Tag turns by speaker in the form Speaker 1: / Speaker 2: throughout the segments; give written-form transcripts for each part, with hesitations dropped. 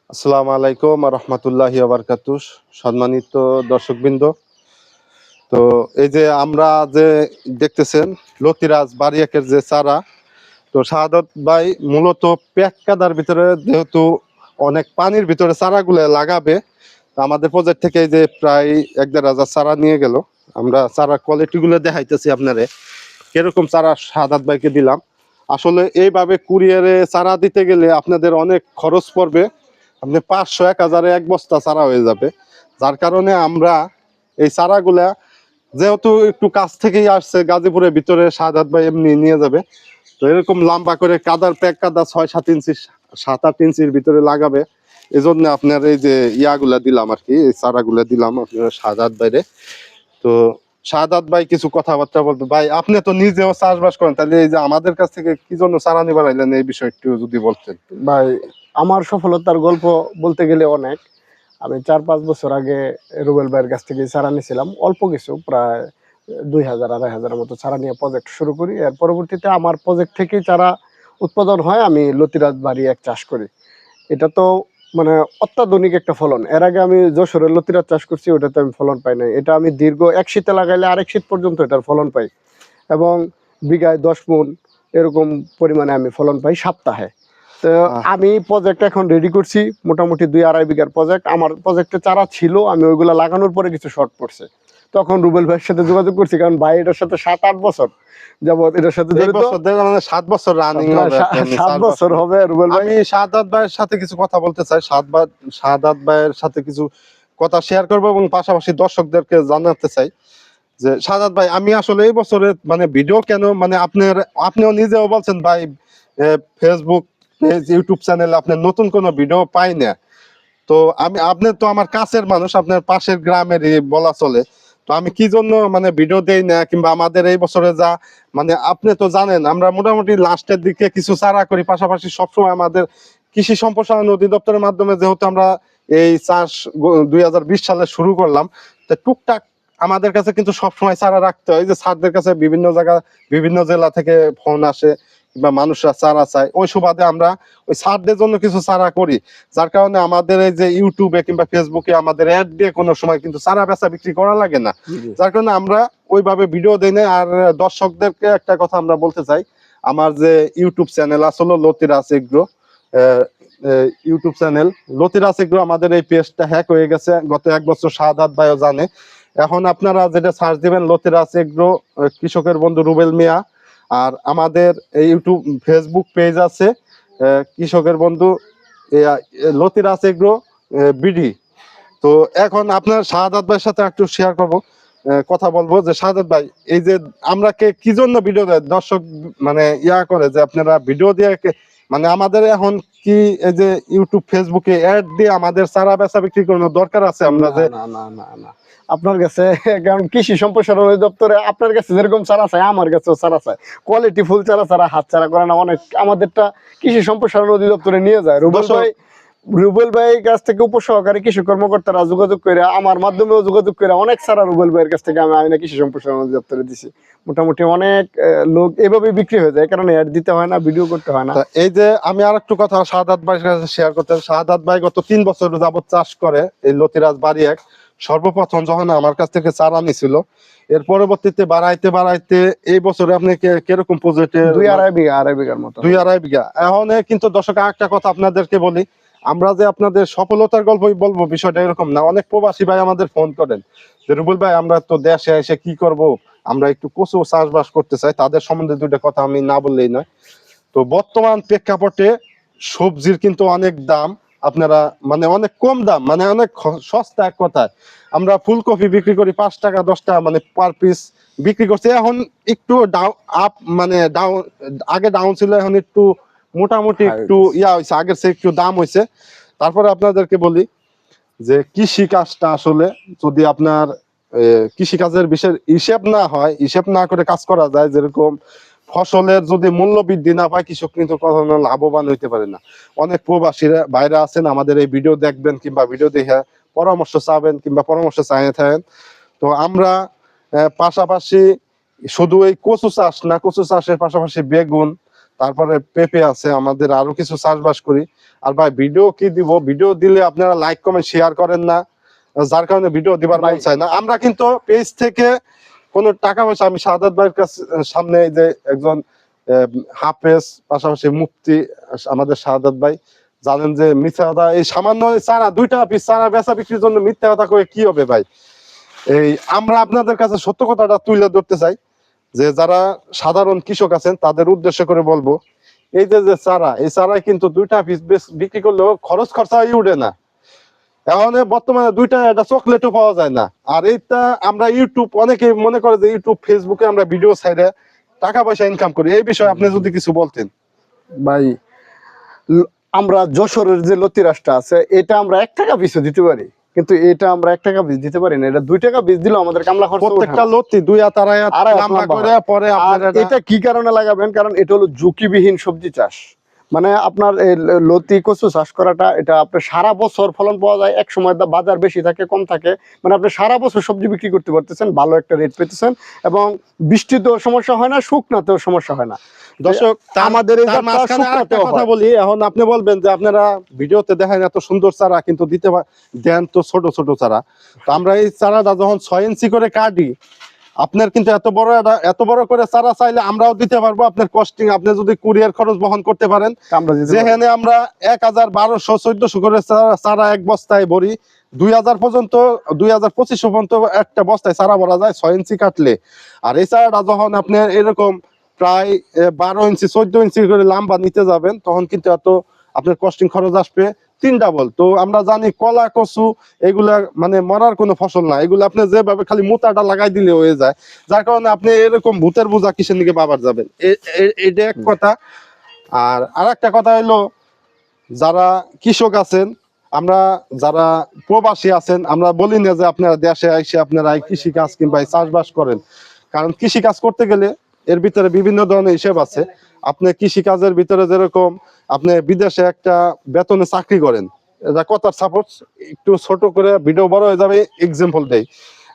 Speaker 1: আসসালামু আলাইকুম রহমতুল্লাহি বারাকাতুহ। সম্মানিত দর্শকবৃন্দ, তো এই যে আমরা যে দেখতেছেন লতিরাজ বারিয়াকের যে চারা, তো শাহাদত ভাই মূলত প্যাক কাদার ভিতরে যেহেতু অনেক পানির ভিতরে চারাগুলো লাগাবে, তো আমাদের প্রজেক্ট থেকে এই যে প্রায় ১-১.৫ হাজার চারা নিয়ে গেল। আমরা চারা কোয়ালিটিগুলো দেখাইতেছি আপনারে কিরকম চারা শাহাদত ভাইকে দিলাম। আসলে এইভাবে কুরিয়ারে চারা দিতে গেলে আপনাদের অনেক খরচ পড়বে। আপনি ৫০০-১ হাজারে এক বস্তা চারা হয়ে যাবে। যার কারণে আমরা এই চারাগুলা যেহেতু একটু কাছ থেকেই আসছে, গাজীপুরের ভিতরে শাহাদাত ভাই এমনি নিয়ে যাবে, তো এরকম লম্বা করে কাদার প্যাক কাদা ৬-৭ ইঞ্চি ৭-৮ ইঞ্চির ভিতরে লাগাবে। এই জন্য আপনার এই যে ইয়াগুলা দিলাম আর কি, এই চারাগুলা দিলাম আপনার শাহাদাত ভাইরে। তো শাহাদাত ভাই কিছু কথাবার্তা বলতে, ভাই আপনি তো নিজেও চাষবাস করেন, তাহলে এই যে আমাদের কাছ থেকে কি জন্য চারা নিবার আইলেন এই বিষয়ে একটু যদি বলতেন।
Speaker 2: ভাই, আমার সফলতার গল্প বলতে গেলে অনেক। আমি ৪-৫ বছর আগে রুবেল ভাইয়ের কাছ থেকে চারা নিয়েছিলাম, অল্প কিছু, প্রায় ২,০০০-২,৫০০ মতো চারা নিয়ে প্রজেক্ট শুরু করি। এর পরবর্তীতে আমার প্রজেক্ট থেকেই চারা উৎপাদন হয়, আমি লতিরাজ বাড়ি এক চাষ করি। এটা তো মানে অত্যাধুনিক একটা ফলন। এর আগে আমি যশোরের লতিরাজ চাষ করছি, ওটাতে আমি ফলন পাই নাই। এটা আমি দীর্ঘ এক শীতে লাগাইলে আরেক শীত পর্যন্ত এটার ফলন পাই, এবং বিঘায় ১০ মণ এরকম পরিমাণে আমি ফলন পাই সপ্তাহে। তো আমি প্রজেক্ট এখন রেডি করছি, মোটামুটি ২-২.৫ বিঘার প্রজেক্ট। আমার প্রজেক্টে চারা ছিল, আমি ওইগুলো লাগানোর পরে কিছু শর্ট পড়ছে, তখন রুবেল ভাইয়ের সাথে যোগাযোগ করছি, কারণ ভাই এটার সাথে ৭-৮ বছর যাবত এটার সাথে জড়িত।
Speaker 1: ৭ বছর রানিং হবে।
Speaker 2: ৭ বছর হবে রুবেল ভাই।
Speaker 1: আমি শাহাদাত ভাইয়ের সাথে কিছু কথা বলতে চাই, শাহাদাত ভাইয়ের সাথে কিছু কথা শেয়ার করবো এবং পাশাপাশি দর্শকদেরকে জানাতে চাই যে শাহাদাত ভাই, আমি আসলে এই বছরে মানে ভিডিও কেন মানে আপনিও নিজেও বলছেন ভাই, ফেসবুক পেজ ইউটিউব চ্যানেলে আপনার নতুন কোনো ভিডিও পাই না। তো আপনি তো আমার কাছের মানুষ, আপনার পাশের গ্রামেরই বলা চলে। তো আমি কি জন্য মানে ভিডিও দেই না, কিংবা আমাদের এই বছরে যা মানে আপনি তো জানেন আমরা মোটামুটি লাস্টের দিকে কিছু চারা করি, পাশাপাশি সবসময় আমাদের কৃষি সম্প্রসারণ অধিদপ্তরের মাধ্যমে যেহেতু আমরা এই চাষ ২০২০ সালে শুরু করলাম, তো টুকটাক আমাদের কাছে কিন্তু সবসময় চারা রাখতে হয়। যে স্যারদের কাছে বিভিন্ন জায়গা বিভিন্ন জেলা থেকে ফোন আসে কিংবা মানুষরা চারা চায়, ওই সুবাদে আমরা ওই স্যারদের জন্য কিছু চারা করি। যার কারণে আমাদের এই যে ইউটিউবে কিংবা ফেসবুকে আমাদের অ্যাড দিয়ে কোনো সময় কিন্তু চারা বেচা বিক্রি করা লাগে না। যার কারণে আমরা ওইভাবে ভিডিও দেই না। আর দর্শকদেরকে একটা কথা আমরা বলতে চাই, আমার যে ইউটিউব চ্যানেল আসলে Latiraj agro, YouTube channel Latiraj agro, আমাদের এই পেজটা হ্যাক হয়ে গেছে গত ১ বছর, শাহাদাত ভাইও জানে। এখন আপনারা যেটা সার্চ দিবেন লতিরাজ এগ্রো, কৃষকের বন্ধু রুবেল মিয়া। আর আমাদের ইউটিউব ফেসবুক পেজ আছে কৃষকের বন্ধু লতিরাজ এগ্রো বিডি। তো এখন আপনার শাহাদাত ভাইয়ের সাথে একটু শেয়ার করবো, কথা বলবো যে শাহাদাত ভাই, এই যে আমরা কি জন্য ভিডিও দেয় দর্শক মানে ইয়া করে যে আপনারা ভিডিও দিয়ে মানে আমাদের এখন কি এই যে ইউটিউব ফেসবুকে অ্যাড দিয়ে আমাদের চারা বেচা বিক্রি করানোর দরকার আছে? আমরা যে
Speaker 2: না না না না, আপনার কাছে, কারণ কৃষি সম্প্রসারণ অধিদপ্তরে আপনার কাছে যেরকম চারা চায় আমার কাছেও চারা চায়, কোয়ালিটি ফুল চারা ছাড়া হাত চারা করে না। অনেক আমাদেরটা কৃষি সম্প্রসারণ অধিদপ্তরে নিয়ে যায়। রুবেল ভাইয়ের কাছ থেকে উপসহকারী কৃষি কর্মকর্তারা যোগাযোগ করে, আমার মাধ্যমেও যোগাযোগ করে অনেক সারা রুবেল ভাইয়ের কাছ থেকে আমি আইনা কৃষি সম্প্রসারণ অধিদপ্তরে দিছি। মোটামুটি অনেক লোক এভাবে বিক্রি হয়ে যায়, কারণ অ্যাড দিতে হয় না, ভিডিও করতে হয় না।
Speaker 1: এই যে আমি আর একটু কথা শাহাদাত ভাইয়ের কাছে শেয়ার করতে, শাহাদাত ভাই গত 3 বছর যাবত চাষ করে এই লতিরাজ বাড়ি এক। সর্বপ্রথম যখন আমার কাছ থেকে চারা নিছিল, এর পরবর্তীতে বাড়াইতে বাড়াইতে এই বছরে আপনি কিরকম প্রজেক্টে
Speaker 2: ২-২.৫ বিঘার মতো।
Speaker 1: ২-২.৫ বিঘা। এখন কিন্তু দর্শক একটা কথা আপনাদেরকে বলি, আমরা যে আপনাদের সফলতার গল্পই বলবো বিষয়টা এরকম না। অনেক প্রবাসী ভাই আমাদের ফোন করেন যে রুবেল ভাই, আমরা তো দেশে এসে কি করব, আমরা একটু কচু চাষবাস করতে চাই। তাদের সম্বন্ধে দুইটা কথা আমি না বললেই নয়। তো বর্তমান প্রেক্ষাপটে সবজির কিন্তু অনেক দাম, আপনারা মানে অনেক কম দাম, মানে অনেক সস্তা। এক কথায় আমরা ফুলকপি বিক্রি করি ৫ টাকা ১০ টাকা মানে পার পিস বিক্রি করছি। এখন একটু ডাউন আপ, মানে ডাউন, আগে ডাউন ছিল, এখন একটু মোটামুটি একটু ইয়া হয়েছে, আগের চেয়ে একটু দাম হয়েছে। তারপরে আপনাদেরকে বলি যে কৃষি কাজটা আসলে যদি আপনার কৃষিকাজের বিষয় হিসেব না হয়, হিসেব না করে কাজ করা যায়, যেরকম ফসলের যদি মূল্য বৃদ্ধি না পায়, কৃষক কিন্তু কখনো লাভবান হইতে পারে না। অনেক প্রবাসীরা বাইরে আছেন, আমাদের এই ভিডিও দেখবেন কিংবা ভিডিও দেখে পরামর্শ চাবেন কিংবা পরামর্শ চাইতে থাকেন। তো আমরা পাশাপাশি শুধু এই কচু চাষ না, কচু চাষের পাশাপাশি বেগুন, তারপরে পেঁপে আছে, আমাদের আরো কিছু চাষবাস করি। আর ভাই ভিডিও কি দিব, ভিডিও দিলে আপনারা লাইক কমেন্ট শেয়ার করেন না, যার কারণে ভিডিও দিবার মন চায় না। আমরা কিন্তু পেজ থেকে কোনো টাকা পয়সা, আমি শাহাদাত ভাইয়ের কাছে সামনে এই যে একজন হাফেজ, পাশাপাশি মুফতি আমাদের শাহাদাত ভাই, জানেন যে মিথ্যা কথা, এই সামান্য চারা 2 টাকা পিস চারা বেচা বিক্রির জন্য মিথ্যা কথা কয়ে কি হবে ভাই? এই আমরা আপনাদের কাছে সত্য কথাটা তুলে ধরতে চাই, যে যারা সাধারণ কৃষক আছেন তাদের উদ্দেশ্য করে বলবো, এই যে যে চারা, এই চারায় কিন্তু 2 টাকা পিস বিক্রি করলেও খরচ খরচাই উঠে না। এখন বর্তমানে 2 টাকা একটা চকলেটও পাওয়া যায় না। আর এইটা আমরা ইউটিউব, অনেকে মনে করে যে ইউটিউব ফেসবুকে আমরা ভিডিও ছাইড়ে টাকা পয়সা ইনকাম করি, এই বিষয়ে আপনি যদি কিছু বলতেন।
Speaker 2: ভাই আমরা যশোরের যে লতি রাসটা আছে এটা আমরা 1 টাকা পিছু দিতে পারি, কিন্তু এটা আমরা 1 টাকা বীজ দিতে পারি না। এটা 2 টাকা বীজ দিলেও আমাদের কামলা খরচ
Speaker 1: প্রত্যেকটা লতি 2 হাত 2.5 হাত লম্বা করে, পরে
Speaker 2: আর এটা কি কারণে লাগাবেন, কারণ এটা হলো ঝুঁকিবিহীন সবজি চাষ। মানে আপনার এই লতি কচু চাষ করাটা, এটা আপনার সারা বছর ফলন পাওয়া যায়। এক সময় বাজার বেশি থাকে কম থাকে, মানে আপনি সারা বছর সবজি বিক্রি করতে পারতেছেন, ভালো একটা রেট পেতেছেন, এবং বৃষ্টিতেও সমস্যা হয় না, শুকনাতেও সমস্যা হয় না।
Speaker 1: দর্শক
Speaker 2: আমাদের এই
Speaker 1: কথা বলি, এখন আপনি বলবেন যে আপনারা ভিডিওতে দেখেন এত সুন্দর চারা, কিন্তু দিতে দেন তো ছোট ছোট চারা। তো আমরা এই চারাটা যখন 6 ইঞ্চি করে কাটি, আপনার কিন্তু এত বড় করে চারা চাইলে আমরাও দিতে পারবো। আপনার কস্টিং, আপনি যদি কুরিয়ার খরচ বহন করতে পারেন, যেখানে আমরা 1000, 1200, 1400 করে চারা এক বস্তায় ভরি, 2000 পর্যন্ত, 2000-2500 পর্যন্ত একটা বস্তায় চারা ভরা যায় 6 ইঞ্চি কাটলে। আর এই চারাটা যখন আপনার এরকম প্রায় 12 ইঞ্চি 14 ইঞ্চি করে লম্বা নিতে যাবেন, তখন কিন্তু এত আপনার কস্টিং খরচ আসবে 3 ডাবল। তো আমরা জানি কলা কচু এগুলা মানে মরার কোনো ফসল না, এগুলো আপনি যেভাবে খালি মোতাটা লাগাই দিলে হয়ে যায়, যার কারণে আপনি এরকম ভূতের বোঝা কিসের দিকে বাবার যাবেন, এটা এক কথা। আর আরেকটা কথা হলো, যারা কৃষক আছেন, আমরা যারা প্রবাসী আছেন, আমরা বলি না যে আপনারা দেশে এসে আপনারা কৃষি কাজ কিংবা চাষবাস করেন, কারণ কৃষি কাজ করতে গেলে এর ভিতরে বিভিন্ন ধরনের হিসেব আছে। আপনি কৃষি কাজের ভিতরে যেরকম আপনি বিদেশে একটা বেতনে চাকরি করেন, এটা কথার সাপোজ একটু ছোট করে ভিডিও বড় হয়ে যাবে, এক্সাম্পল দেই,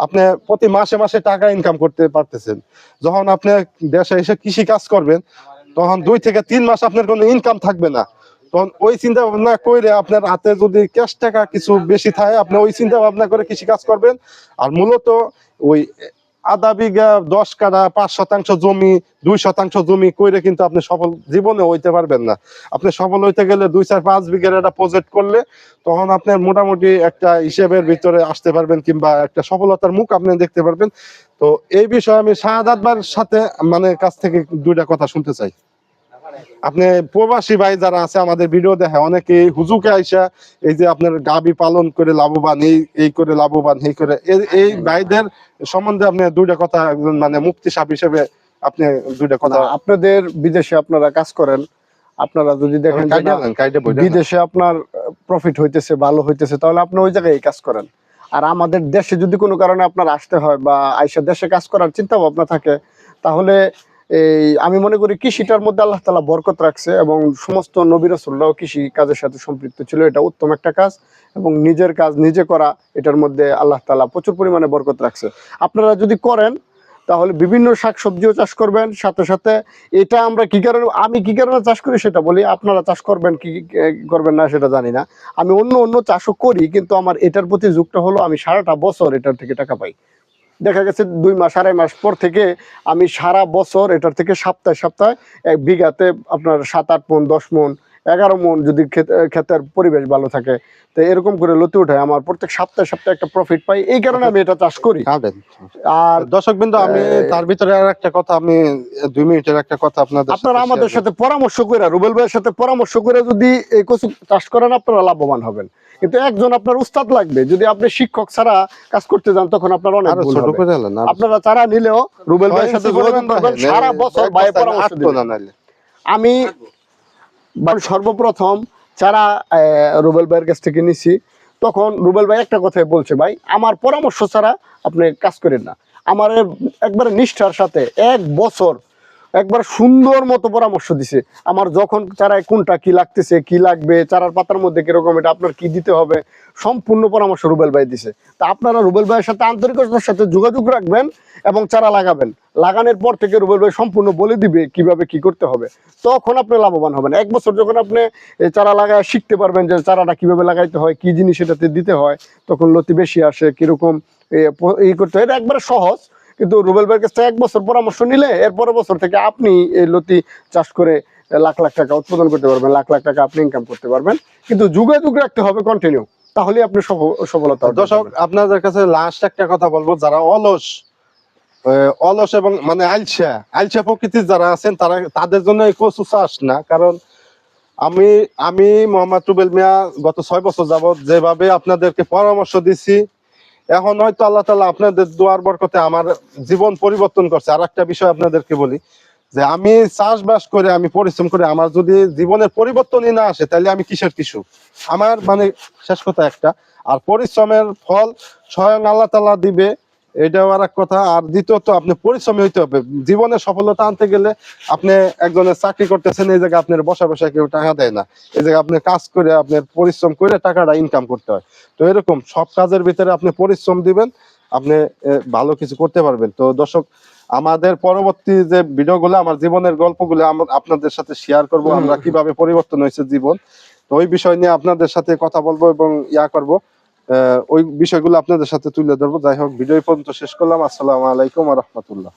Speaker 1: আপনি প্রতি মাসে মাসে টাকা ইনকাম করতে পারতেছেন। যখন আপনি দেশে এসে কৃষি কাজ করবেন, তখন 2 থেকে 3 মাস আপনার কোনো ইনকাম থাকবে না। তখন ওই চিন্তা ভাবনা করে আপনার হাতে যদি ক্যাশ টাকা কিছু বেশি থাকে, আপনি ওই চিন্তা ভাবনা করে কৃষি কাজ করবেন। আর মূলত ওই আধা বিঘা 10 কাঠা 5% জমি 2% জমি কইরে কিন্তু আপনি সফল জীবনে হইতে পারবেন না। আপনি সফল হইতে গেলে 2-4-5 বিঘার একটা প্রজেক্ট করলে তখন আপনার মোটামুটি একটা হিসেবের ভিতরে আসতে পারবেন, কিংবা একটা সফলতার মুখ আপনি দেখতে পারবেন। তো এই বিষয়ে আমি শাহাদাত ভাইয়ের সাথে মানে কাছ থেকে 2টা কথা শুনতে চাই। আপনি প্রবাসী ভাই যারা আছে আমাদের ভিডিও দেখে, অনেকে হুজুকে আইসা এই যে আপনার গাবি পালন করে লাভবান, এই করে লাভবান, এই করে, এই ভাইদের সম্বন্ধে আপনি 2টা কথা, একজন মানে মুফতি সাহেব হিসেবে আপনি 2টা কথা।
Speaker 2: আপনাদের বিদেশে আপনারা কাজ করেন, আপনারা যদি দেখেন বিদেশে আপনার প্রফিট হইতেছে, ভালো হইতেছে, তাহলে আপনি ওই জায়গায় কাজ করেন। আর আমাদের দেশে যদি কোনো কারণে আপনার আসতে হয় বা আইসা দেশে কাজ করার চিন্তা ভাবনা থাকে, তাহলে এই আমি মনে করি কৃষিটার মধ্যে আল্লাহ তাআলা বরকত রাখছে, এবং সমস্ত নবী রাসূলরাও কৃষি কাজের সাথে সম্পৃক্ত ছিল। এটা উত্তম একটা কাজ, এবং নিজের কাজ নিজে করা, এটার মধ্যে আল্লাহ তাআলা প্রচুর পরিমাণে বরকত রাখছে। আপনারা যদি করেন তাহলে বিভিন্ন শাকসবজিও চাষ করবেন, সাথে সাথে এটা আমি কি কারণে চাষ করি সেটা বলি। আপনারা চাষ করবেন কি করবেন না সেটা জানি না, আমি অন্য চাষও করি, কিন্তু আমার এটার প্রতি যুগটা হলো আমি সারাটা বছর এটার থেকে টাকা পাই। দেখা গেছে 2 মাস 2.5 মাস পর থেকে আমি সারা বছর এটার থেকে সপ্তাহে সপ্তাহে 1 বিঘাতে আপনার 7-8 মণ 10 মণ 11 মণ, যদি ক্ষেতের পরিবেশ ভালো থাকে, তো এরকম করে লতি উঠায় আমার প্রত্যেক সপ্তাহে সপ্তাহে একটা প্রফিট পাই। এই কারণে আমি এটা চাষ করি।
Speaker 1: আর দর্শকবৃন্দ, আমি তার ভিতরে আর একটা কথা, আমি 2 মিনিটের একটা কথা
Speaker 2: আপনারা আমাদের সাথে পরামর্শ করে, রুবেল ভাইয়ের সাথে পরামর্শ করে যদি এই কচু চাষ করেন, আপনারা লাভবান হবেন। কিন্তু একজন আপনার উস্তাদ লাগবে, যদি আপনি শিক্ষক ছাড়া কাজ করতে যান তখন আপনার অনেক ভুল হবে। আপনারা চারা নিলেও রুবেল ভাইয়ের সাথে যোগাযোগ করবেন, সারা বছর ভাই পরামর্শ দিবেন। আমি সর্বপ্রথম চারা রুবেল ভাইয়ের কাছ থেকে নিছি, তখন রুবেল ভাই একটা কথাই বলছে, ভাই আমার পরামর্শ ছাড়া আপনি কাজ করেন না। আমার একবারে নিষ্ঠার সাথে 1 বছর একবার সুন্দর মতো পরামর্শ দিছে আমার, যখন চারায় কোনটা কি লাগতেছে, কি লাগবে, চারার পাতার মধ্যে কিরকম, এটা আপনার কি দিতে হবে, সম্পূর্ণ পরামর্শ রুবেল ভাই দিছে। তা আপনারা রুবেল ভাইয়ের সাথে আন্তরিকতার সাথে যোগাযোগ রাখবেন এবং চারা লাগাবেন। লাগানোর পর থেকে রুবেল ভাই সম্পূর্ণ বলে দিবে কিভাবে কি করতে হবে, তখন আপনি লাভবান হবেন। 1 বছর যখন আপনি এই চারা লাগায় শিখতে পারবেন যে চারাটা কিভাবে লাগাইতে হয়, কি জিনিস এটাতে দিতে হয়, তখন লতি বেশি আসে, কিরকম ই করতে হয়, এটা একবারে সহজ। কিন্তু রুবেল ভাইয়ের কাছ থেকে 1 বছর পরামর্শ নিলে এর পরের বছর থেকে আপনি এই লতি চাষ করে লাখ লাখ টাকা উৎপাদন করতে পারবেন, লাখ লাখ টাকা আপনি ইনকাম করতে পারবেন। কিন্তু যোগাযোগ রাখতে হবে কন্টিনিউ, তাহলে আপনি সফলতা অর্জন
Speaker 1: দর্শক
Speaker 2: করবেন।
Speaker 1: আপনাদের কাছে লাস্ট একটা কথা বলবো, যারা অলস অলস এবং মানে আলসা আলসা প্রকৃতির যারা আছেন তারা, তাদের জন্য এই কচু চাষ না। কারণ আমি আমি মোহাম্মদ রুবেল মিয়া গত 6 বছর যাবত যেভাবে আপনাদেরকে পরামর্শ দিছি, এখন হয়তো আল্লাহ তাআলা আপনাদের দোয়ার বরকতে আমার জীবন পরিবর্তন করছে। আর একটা বিষয় আপনাদেরকে বলি, যে আমি চাষবাস করে, আমি পরিশ্রম করে, আমার যদি জীবনের পরিবর্তনই না আসে তাহলে আমি কিসের কিছু। আমার মানে শেষ কথা একটা, আর পরিশ্রমের ফল স্বয়ং আল্লাহ তাআলা দিবে, এটাও আর এক কথা। আর দ্বিতীয়ত আপনি পরিশ্রমী হইতে হবে। জীবনে সফলতা আনতে গেলে আপনি একজনের চাকরি করতেছেন, এই জায়গায় আপনার বসা বসা কেউ টাকা দেয় না, এই জায়গায় আপনি কাজ করে, আপনার পরিশ্রম করে টাকাটা ইনকাম করতে হয়। তো এরকম সব কাজের ভিতরে আপনি পরিশ্রম দিবেন, আপনি ভালো কিছু করতে পারবেন। তো দর্শক, আমাদের পরবর্তী যে ভিডিওগুলো, আমার জীবনের গল্পগুলো আপনাদের সাথে শেয়ার করব, আমরা কিভাবে পরিবর্তন হয়েছে জীবন। তো ওই বিষয় নিয়ে আপনাদের সাথে কথা বলবো এবং করব, ওই বিষয়গুলো আপনাদের সাথে তুলে ধরবো। যাই হোক, ভিডিও পর্যন্ত শেষ করলাম। আসসালামু আলাইকুম ওয়া রাহমাতুল্লাহ।